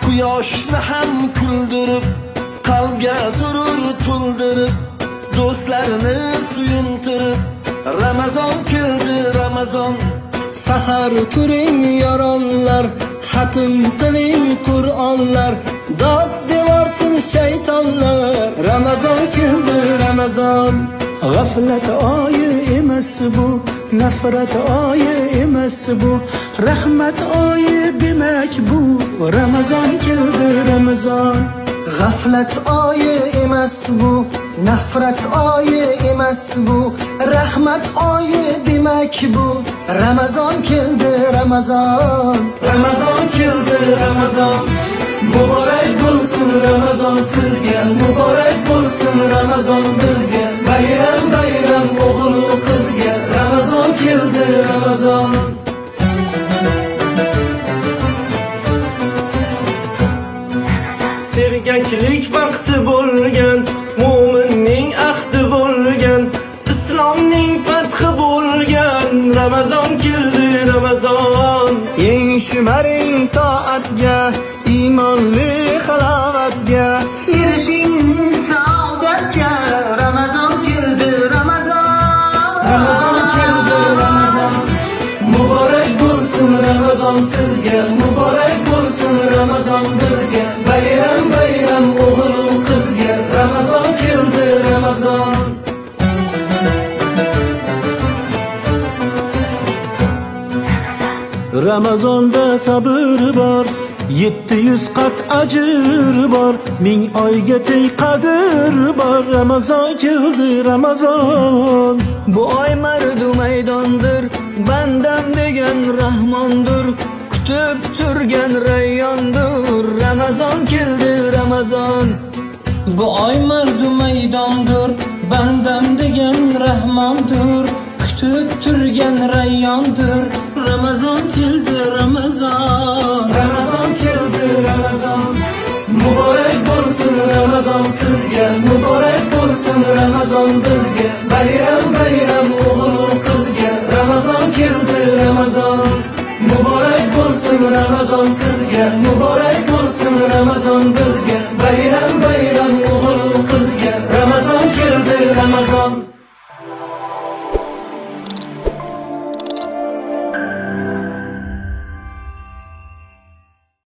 Quyoshni ham kuldirib, qalbga surur to'ldirib, do'stlarni suyuntirib, Ramazon keldi, Ramazon. Sahar turing yoronlar, xatm qiling Qur'onlar, dod devorsin shaytonlar. Ramazon keldi, Ramazon. G'aflat oyi emas bu, nafrat oyi emas bu, rahmat oyi demak bu. Ramazon keldi, Ramazon. G'aflat oyi emas bu, nafrat oyi emas bu, rahmat oyi demak bu. Ramazon keldi, Ramazon. Ramazon keldi, Ramazon. Muborak bo'lsin Ramazon sizga, muborak bo'lsin Ramazon bizga. Bayram bayram o'g'il va qizga, Ramazon keldi, Ramazon. Sergaklik vaqti bo'lgan, mu'minning ahdi bo'lgan, islomning fathi bo'lgan. Ramazon keldi, Ramazon. Eng shimaring toatga, iymonli halovatga, erishing saodatga. Ramazon keldi, Ramazon. Ramazon keldi, Ramazon. Muborak bo'lsin Ramazon sizga, muborak bo'lsin Ramazon bizga. Bayram bayram o'g'il va qizga, Ramazon keldi, Ramazon. Ramazonda sabr bor, 700 qat ajr bor, 1000 oyga teng qadr bor. Ramazon keldi, Ramazon. Bu oy mardu maydondir, bandam degan Rahmondir, kutib turgan rayyondir. Ramazon keldi, Ramazon. Bu oy mardu maydondir, bandam degan Rahmondir, kutib turgan rayyondir. Ramazon keldi, Ramazon. Ramazon keldi, Ramazon. Muborak bo'lsin Ramazon sizga, muborak bo'lsin Ramazon bizga. Bayram bayram o'g'il va qizga, Ramazon keldi, Ramazon. Muborak bo'lsin Ramazon sizga, muborak bo'lsin Ramazon bizga.